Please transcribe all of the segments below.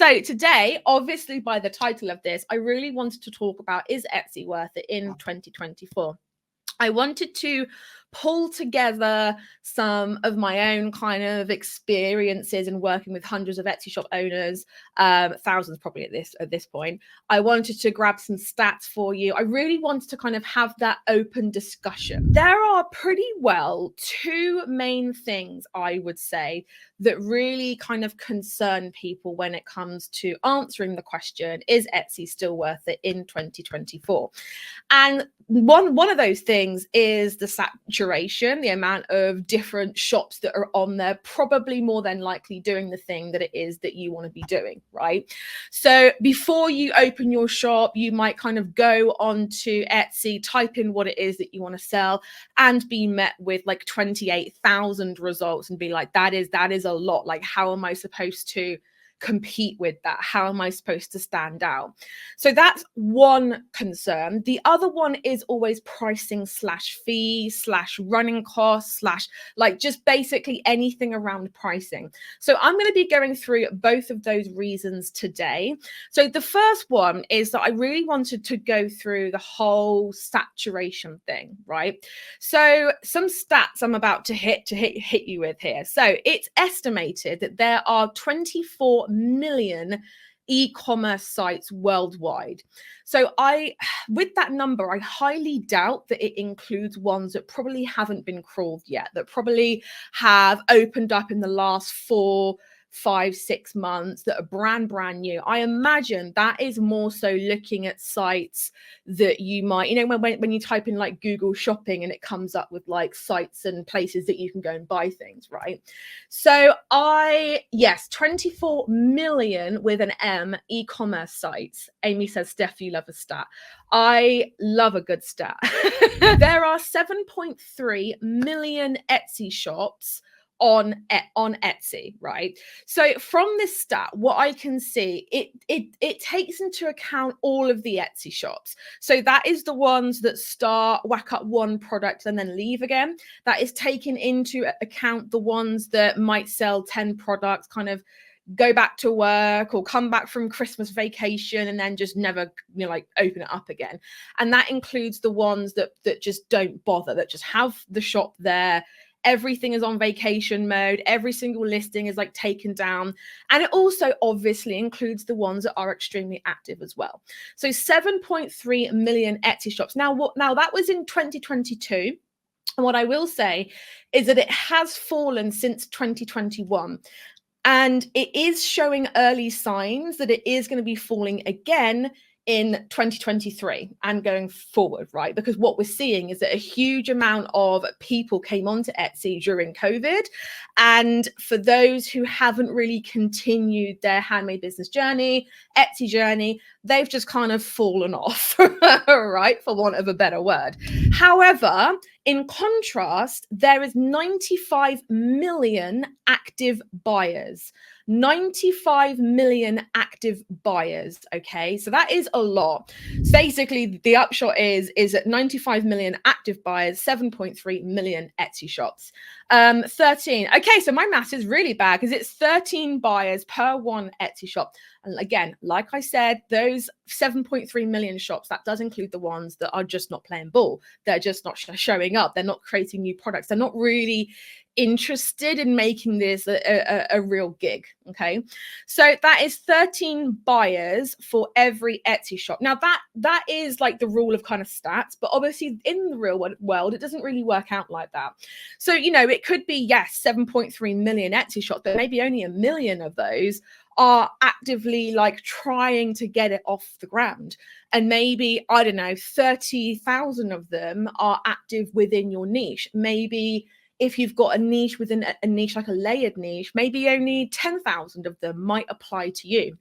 So today, obviously by the title of this, I really wanted to talk about, is Etsy worth it in 2024? I wanted to pull together some of my own kind of experiences in working with hundreds of Etsy shop owners, thousands probably at this point. I wanted to grab some stats for you. I really wanted to kind of have that open discussion. There are pretty well two main things I would say that really kind of concern people when it comes to answering the question, is Etsy still worth it in 2024? And one of those things is the saturation, the amount of different shops that are on there, probably more than likely doing the thing that it is that you want to be doing, right? So before you open your shop, you might kind of go onto Etsy, type in what it is that you want to sell, and be met with like 28,000 results and be like, that is a lot. Like, how am I supposed to compete with that? How am I supposed to stand out? So that's one concern. The other one is always pricing / fee / running costs / like just basically anything around pricing. So I'm going to be going through both of those reasons today. So the first one is that I really wanted to go through the whole saturation thing, right? So some stats I'm about to hit you with here. So it's estimated that there are 24 million e-commerce sites worldwide. So with that number, I highly doubt that it includes ones that probably haven't been crawled yet, that probably have opened up in the last 4, 5, 6 months, that are brand new. I imagine that is more so looking at sites that you might, when you type in like Google shopping and it comes up with like sites and places that you can go and buy things, right? So yes, 24 million with an M e-commerce sites. Amy says, Steph, you love a stat. I love a good stat. There are 7.3 million Etsy shops on Etsy, right? So from this stat, what I can see, it takes into account all of the Etsy shops. So that is the ones that start, whack up one product and then leave again. That is taking into account the ones that might sell 10 products, kind of go back to work or come back from Christmas vacation and then just never, like open it up again. And that includes the ones that just don't bother, that just have the shop there. Everything is on vacation mode. Every single listing is like taken down. And it also obviously includes the ones that are extremely active as well. So 7.3 million Etsy shops. Now that was in 2022. And what I will say is that it has fallen since 2021. And it is showing early signs that it is going to be falling again in 2023 and going forward, right? Because what we're seeing is that a huge amount of people came onto Etsy during COVID. And for those who haven't really continued their handmade business journey, Etsy journey, they've just kind of fallen off, right? For want of a better word. However, in contrast, there is 95 million active buyers. 95 million active buyers. Okay, so that is a lot. So basically, the upshot is that 95 million active buyers, 7.3 million Etsy shops. 13. Okay, so my math is really bad because it's 13 buyers per one Etsy shop. And again, like I said, those 7.3 million shops, that does include the ones that are just not playing ball. They're just not showing up. They're not creating new products. They're not really interested in making this a real gig. Okay, so that is 13 buyers for every Etsy shop. Now that is like the rule of kind of stats, but obviously in the real world, it doesn't really work out like that. So, it could be, yes, 7.3 million Etsy shops, but maybe only 1 million of those are actively like trying to get it off the ground. And maybe, I don't know, 30,000 of them are active within your niche. Maybe if you've got a niche within a niche, like a layered niche, maybe only 10,000 of them might apply to you.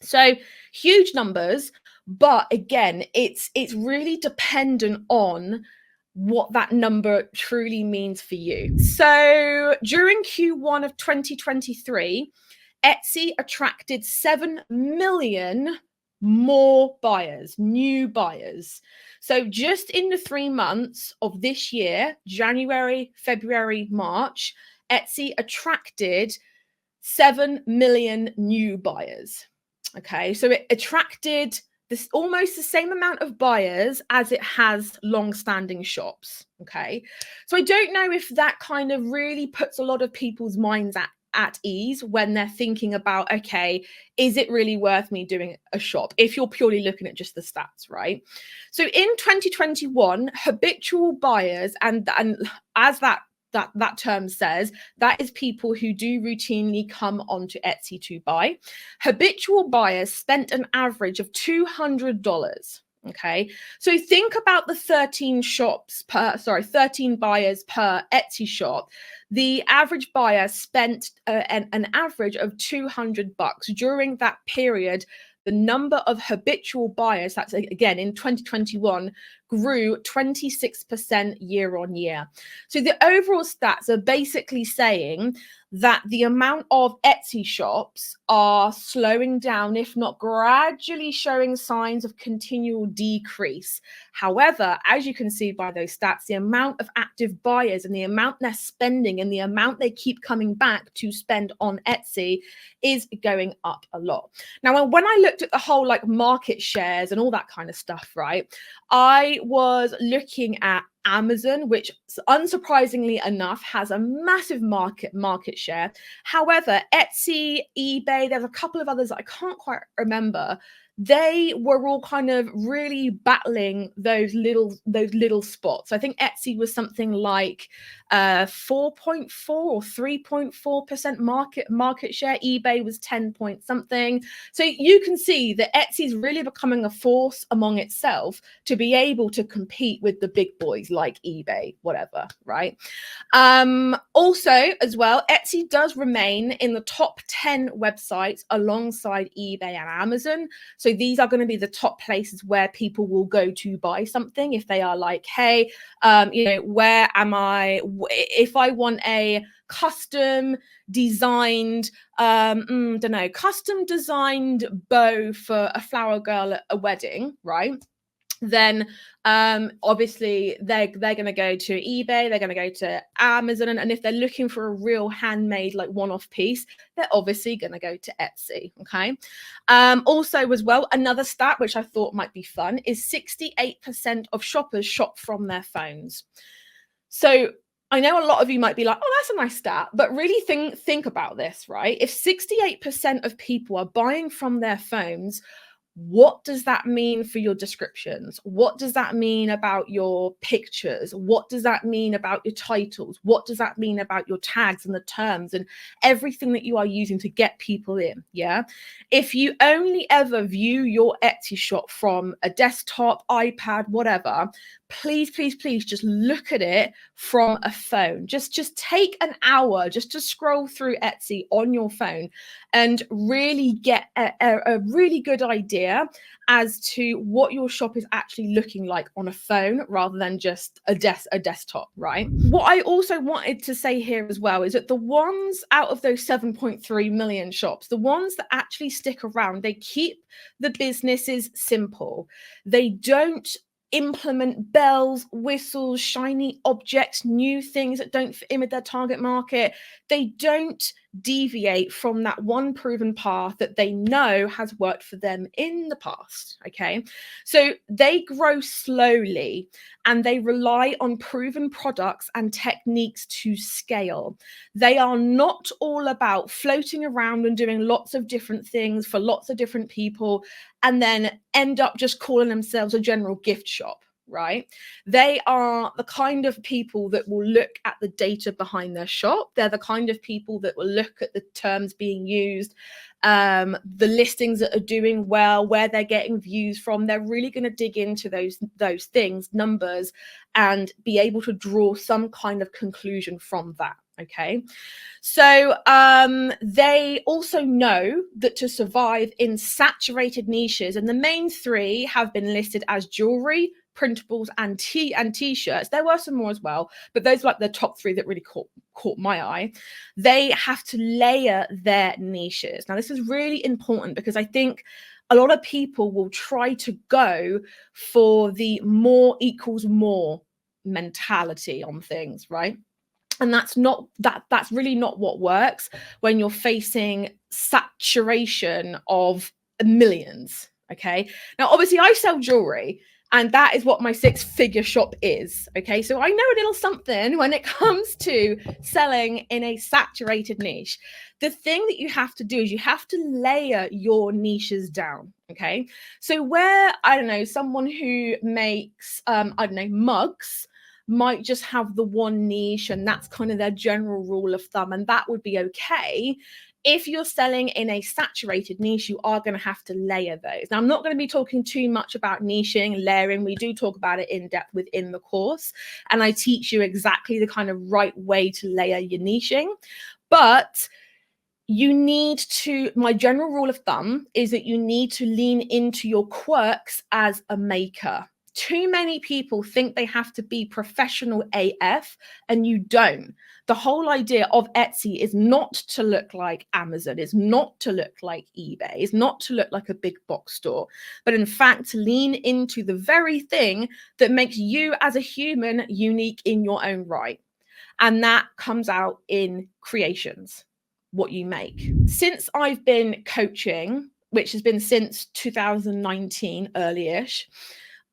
So huge numbers, but again, it's really dependent on what that number truly means for you. So during Q1 of 2023, Etsy attracted 7 million more buyers, new buyers. So just in the 3 months of this year, January, February, March, Etsy attracted 7 million new buyers. Okay, so it attracted this almost the same amount of buyers as it has long-standing shops. Okay, so I don't know if that kind of really puts a lot of people's minds at ease when they're thinking about, okay, is it really worth me doing a shop if you're purely looking at just the stats, right? So in 2021, habitual buyers, and as that term says, that is people who do routinely come onto Etsy to buy. Habitual buyers spent an average of $200. Okay, so think about the 13 buyers per Etsy shop. The average buyer spent an average of $200 during that period. The number of habitual buyers, that's again in 2021, grew 26% year on year. So the overall stats are basically saying that the amount of Etsy shops are slowing down, if not gradually showing signs of continual decrease. However, as you can see by those stats, the amount of active buyers and the amount they're spending and the amount they keep coming back to spend on Etsy is going up a lot. Now, when I looked at the whole like market shares and all that kind of stuff, right, I was looking at Amazon, which unsurprisingly enough has a massive market share. However, Etsy, eBay, there's a couple of others that I can't quite remember. They were all kind of really battling those little spots. I think Etsy was something like 4.4 or 3.4% market share. eBay was 10 point something. So you can see that Etsy is really becoming a force among itself to be able to compete with the big boys like eBay, whatever, right? Also, as well, Etsy does remain in the top 10 websites alongside eBay and Amazon. So these are going to be the top places where people will go to buy something if they are like, hey, where am I? If I want a custom designed custom designed bow for a flower girl at a wedding, right? Then obviously they're going to go to eBay, they're going to go to Amazon, and if they're looking for a real handmade like one-off piece, they're obviously going to go to Etsy. Okay, also as well, another stat which I thought might be fun is 68% of shoppers shop from their phones. So I know a lot of you might be like, oh, that's a nice stat, but really think about this, right? If 68% of people are buying from their phones, what does that mean for your descriptions? What does that mean about your pictures? What does that mean about your titles? What does that mean about your tags and the terms and everything that you are using to get people in? Yeah. If you only ever view your Etsy shop from a desktop, iPad, whatever, please just look at it from a phone. Just take an hour just to scroll through Etsy on your phone and really get a really good idea as to what your shop is actually looking like on a phone rather than just a desktop, right? What I also wanted to say here as well is that the ones out of those 7.3 million shops, the ones that actually stick around, they keep the businesses simple. They don't implement bells, whistles, shiny objects, new things that don't fit in with their target market. They don't deviate from that one proven path that they know has worked for them in the past. Okay, so they grow slowly and they rely on proven products and techniques to scale. They are not all about floating around and doing lots of different things for lots of different people and then end up just calling themselves a general gift shop, right? They are the kind of people that will look at the data behind their shop. They're the kind of people that will look at the terms being used, the listings that are doing well, where they're getting views from. They're really going to dig into those things, numbers, and be able to draw some kind of conclusion from that. Okay, so they also know that to survive in saturated niches, and the main three have been listed as jewelry, printables, and t-shirts. There were some more as well, but those are like the top three that really caught my eye. They have to layer their niches. Now, this is really important because I think a lot of people will try to go for the more equals more mentality on things, right? And that's really not what works when you're facing saturation of millions. Okay. Now, obviously, I sell jewelry, and that is what my 6-figure shop is. Okay. So I know a little something when it comes to selling in a saturated niche. The thing that you have to do is you have to layer your niches down. Okay. So where, I don't know, someone who makes, I don't know, mugs might just have the one niche, and that's kind of their general rule of thumb, and that would be okay. If you're selling in a saturated niche, you are going to have to layer those. Now, I'm not going to be talking too much about niching, layering. We do talk about it in depth within the course, and I teach you exactly the kind of right way to layer your niching. But you need to, my general rule of thumb is that you need to lean into your quirks as a maker. Too many people think they have to be professional AF, and you don't. The whole idea of Etsy is not to look like Amazon, is not to look like eBay, is not to look like a big box store, but in fact, to lean into the very thing that makes you as a human unique in your own right. And that comes out in creations, what you make. Since I've been coaching, which has been since 2019, early-ish,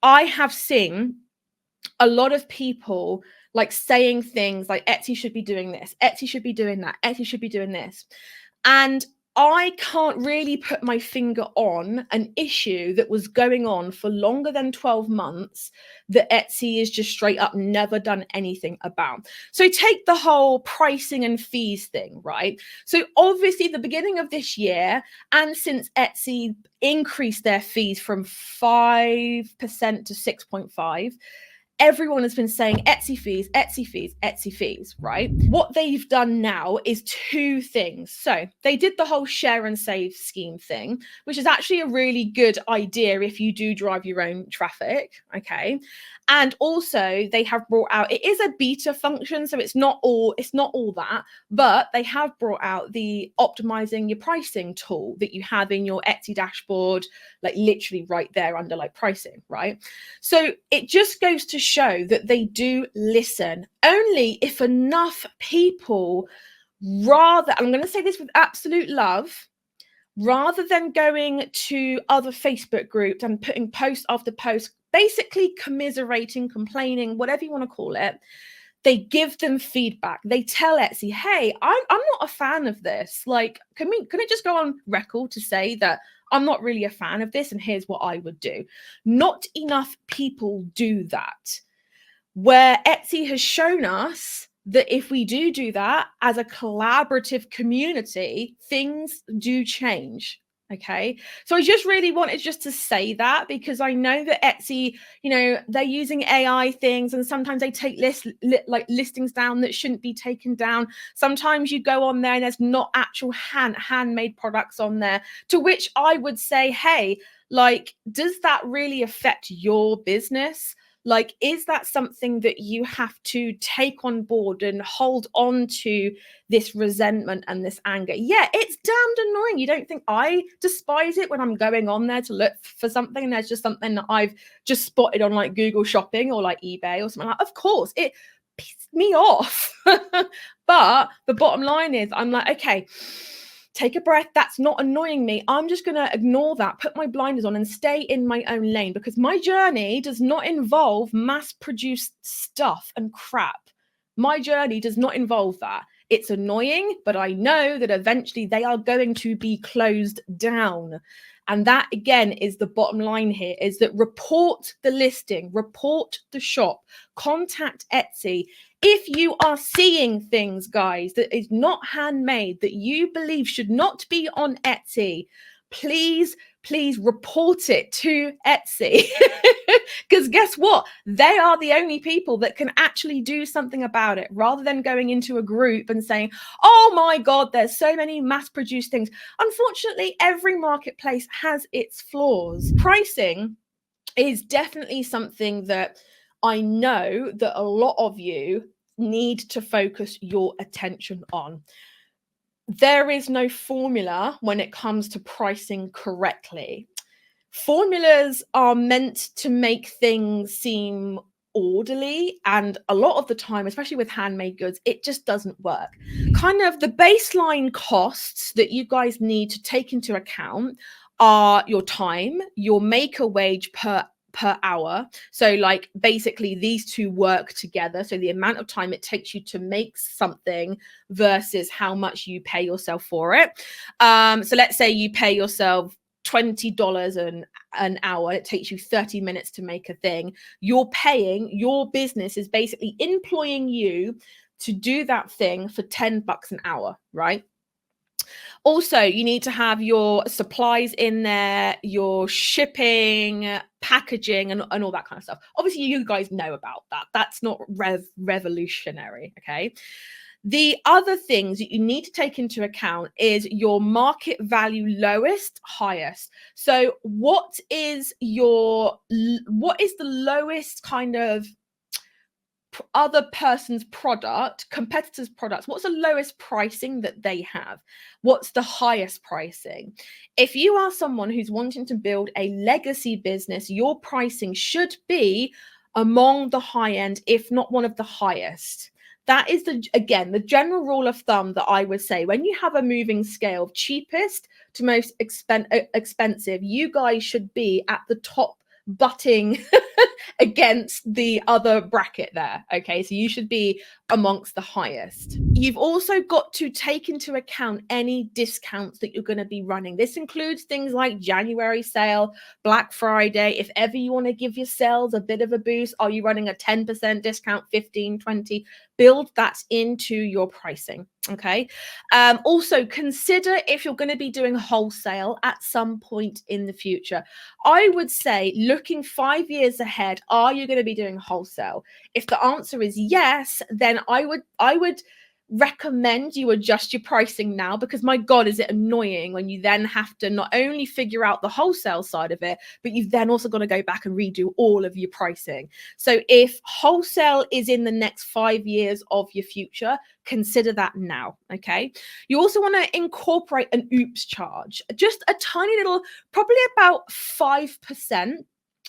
I have seen a lot of people like saying things like Etsy should be doing this, Etsy should be doing that, Etsy should be doing this. And I can't really put my finger on an issue that was going on for longer than 12 months that Etsy is just straight up never done anything about. So take the whole pricing and fees thing, right? So obviously the beginning of this year, and since Etsy increased their fees from 5% to 6.5%, everyone has been saying Etsy fees, Etsy fees, Etsy fees, right? What they've done now is two things. So they did the whole share and save scheme thing, which is actually a really good idea if you do drive your own traffic, okay? And also they have brought out, it is a beta function, so it's not all that, but they have brought out the optimizing your pricing tool that you have in your Etsy dashboard, like literally right there under like pricing, right? So it just goes to show that they do listen, only if enough people, rather, I'm going to say this with absolute love, rather than going to other Facebook groups and putting post after post, basically commiserating, complaining, whatever you want to call it, they give them feedback. They tell Etsy, hey, I'm not a fan of this. Like, can it just go on record to say that I'm not really a fan of this, and here's what I would do? Not enough people do that. Where Etsy has shown us that if we do that as a collaborative community, things do change. Okay. So I just really wanted just to say that, because I know that Etsy, you know, they're using AI things, and sometimes they take listings down that shouldn't be taken down. Sometimes you go on there and there's not actual handmade products on there, to which I would say, hey, like, does that really affect your business? Like, is that something that you have to take on board and hold on to this resentment and this anger? Yeah, it's damned annoying. You don't think I despise it when I'm going on there to look for something and there's just something that I've just spotted on like Google Shopping or like eBay or something like that? Of course, it pissed me off. But the bottom line is, I'm like, okay, take a breath. That's not annoying me. I'm just going to ignore that, put my blinders on and stay in my own lane, because my journey does not involve mass-produced stuff and crap. My journey does not involve that. It's annoying, but I know that eventually they are going to be closed down. And that, again, is the bottom line here, is that report the listing, report the shop, contact Etsy. If you are seeing things, guys, that is not handmade, that you believe should not be on Etsy, please report it to Etsy. Because guess what? They are the only people that can actually do something about it, rather than going into a group and saying, oh my God, there's so many mass-produced things. Unfortunately, every marketplace has its flaws. Pricing is definitely something that I know that a lot of you need to focus your attention on. There is no formula when it comes to pricing correctly. Formulas are meant to make things seem orderly, and a lot of the time, especially with handmade goods, it just doesn't work. Kind of the baseline costs that you guys need to take into account are your time, your maker wage per hour. So like basically these two work together. So the amount of time it takes you to make something versus how much you pay yourself for it. So let's say you pay yourself $20 an hour. It takes you 30 minutes to make a thing. You're paying, your business is basically employing you to do that thing for $10 an hour, right? Also, you need to have your supplies in there, your shipping, packaging, and all that kind of stuff. Obviously, you guys know about that. That's not revolutionary, okay? The other things that you need to take into account is your market value lowest, highest. So what is the lowest kind of other person's product, competitors' products? What's the lowest pricing that they have? What's the highest pricing? If you are someone who's wanting to build a legacy business, your pricing should be among the high end, if not one of the highest. That is again the general rule of thumb that I would say. When you have a moving scale of cheapest to most expensive, you guys should be at the top, butting against the other bracket there. Okay, so you should be amongst the highest. You've also got to take into account any discounts that you're going to be running. This includes things like January sale, Black Friday. If ever you want to give your sales a bit of a boost, are you running a 10% discount, 15, 20? Build that into your pricing. Okay. Also consider if you're going to be doing wholesale at some point in the future. I would say, looking 5 years ahead, are you going to be doing wholesale? If the answer is yes, then I would recommend you adjust your pricing now, because my God, is it annoying when you then have to not only figure out the wholesale side of it, but you've then also got to go back and redo all of your pricing. So if wholesale is in the next 5 years of your future, consider that now. Okay. You also want to incorporate an oops charge, just a tiny little, probably about 5%.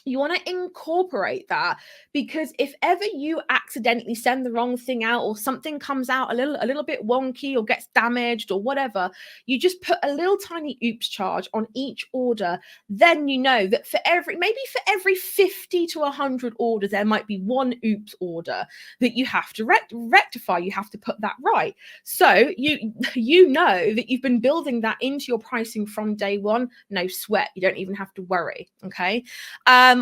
You want to incorporate that, because if ever you accidentally send the wrong thing out, or something comes out a little bit wonky or gets damaged or whatever, you just put a little tiny oops charge on each order. Then you know that for every 50 to 100 orders, there might be one oops order that you have to rectify. You have to put that right. So you know that you've been building that into your pricing from day one. No sweat. You don't even have to worry. Okay.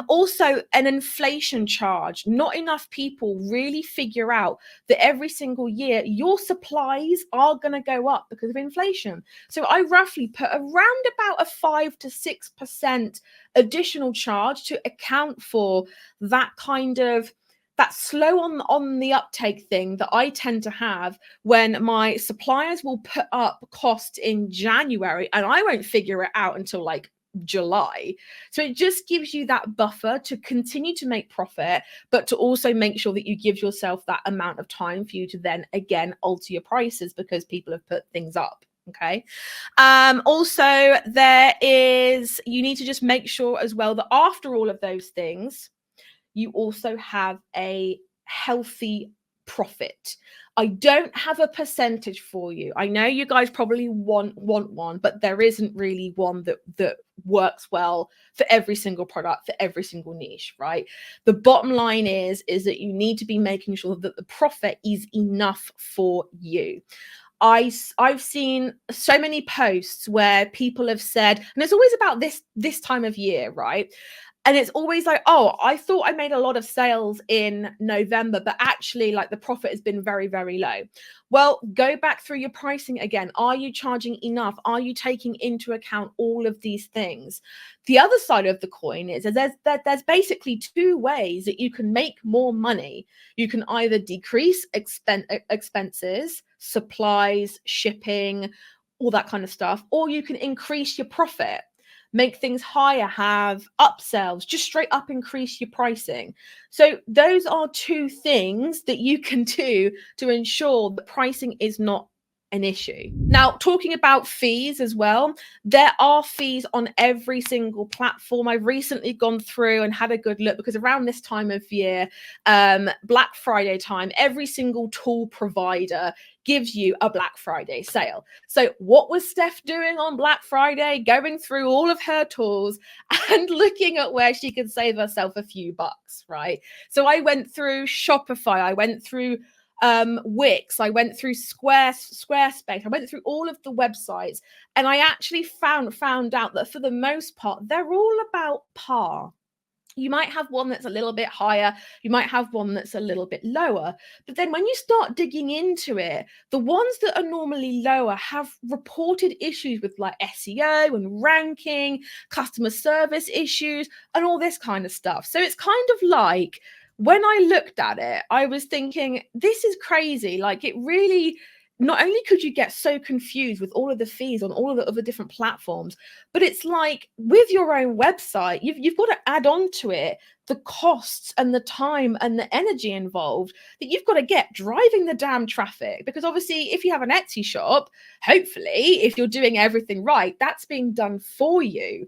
Also, an inflation charge. Not enough people really figure out that every single year your supplies are going to go up because of inflation. So I roughly put around about a 5 to 6% additional charge to account for that kind of that slow on the uptake thing that I tend to have when my suppliers will put up costs in January and I won't figure it out until like July. So it just gives you that buffer to continue to make profit, but to also make sure that you give yourself that amount of time for you to then again alter your prices because people have put things up. Okay. Also, you need to just make sure as well that after all of those things, you also have a healthy profit. I don't have a percentage for you. I know you guys probably want one, but there isn't really one that works well for every single product, for every single niche, right? The bottom line is that you need to be making sure that the profit is enough for you. I've seen so many posts where people have said, and it's always about this time of year, right? And it's always like, oh, I thought I made a lot of sales in November, but actually like the profit has been very, very low. Well, go back through your pricing again. Are you charging enough? Are you taking into account all of these things? The other side of the coin is there's basically two ways that you can make more money. You can either decrease expenses, supplies, shipping, all that kind of stuff, or you can increase your profit, make things higher, have upsells, just straight up increase your pricing. So those are two things that you can do to ensure that pricing is not an issue. Now, talking about fees as well, there are fees on every single platform. I've recently gone through and had a good look, because around this time of year, Black Friday time, every single tool provider gives you a Black Friday sale. So what was Steph doing on Black Friday? Going through all of her tools and looking at where she could save herself a few bucks, right? So I went through Shopify, I went through Wix, I went through Squarespace, I went through all of the websites, and I actually found out that for the most part, they're all about par. You might have one that's a little bit higher, you might have one that's a little bit lower. But then when you start digging into it, the ones that are normally lower have reported issues with like SEO and ranking, customer service issues, and all this kind of stuff. So it's kind of like, when I looked at it, I was thinking, this is crazy. Like, it really, not only could you get so confused with all of the fees on all of the other different platforms, but it's like with your own website, you've got to add on to it the costs and the time and the energy involved that you've got to get driving the damn traffic. Because obviously, if you have an Etsy shop, hopefully, if you're doing everything right, that's being done for you.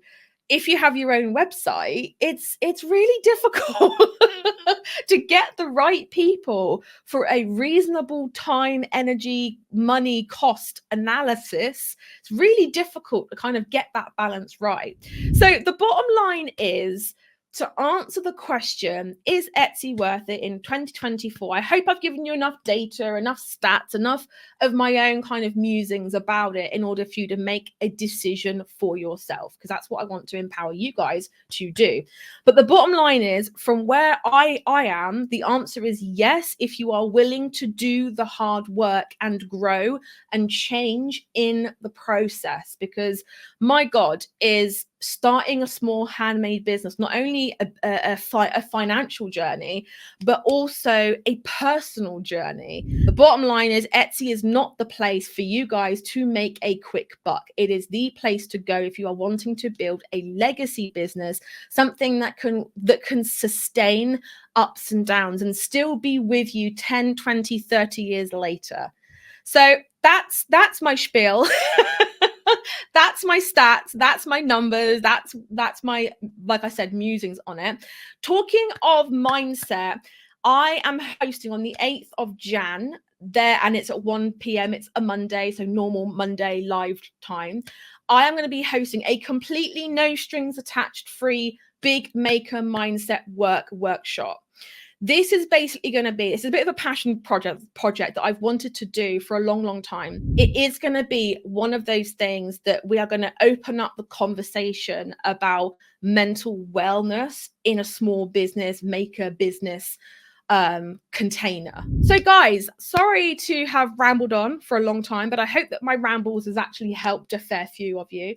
If you have your own website, it's really difficult to get the right people for a reasonable time, energy, money, cost analysis. It's really difficult to kind of get that balance right. So the bottom line is, to answer the question, is Etsy worth it in 2024? I hope I've given you enough data, enough stats, enough of my own kind of musings about it in order for you to make a decision for yourself, because that's what I want to empower you guys to do. But the bottom line is, from where I am, the answer is yes, if you are willing to do the hard work and grow and change in the process. Because my God, is starting a small handmade business not only a financial journey, but also a personal journey. The bottom line is, Etsy is not the place for you guys to make a quick buck. It is the place to go if you are wanting to build a legacy business, something that can sustain ups and downs and still be with you 10, 20, 30 years later. So that's my spiel. That's my stats, that's my numbers, that's my, like I said, musings on it. Talking of mindset, I am hosting on the 8th of Jan there, and it's at 1 p.m. It's a Monday, so normal Monday live time. I am going to be hosting a completely no strings attached, free big maker mindset workshop. This is basically going to be, it's a bit of a passion project that I've wanted to do for a long time. It is going to be one of those things that we are going to open up the conversation about mental wellness in a small business, maker business container. So guys, sorry to have rambled on for a long time, but I hope that my rambles has actually helped a fair few of you.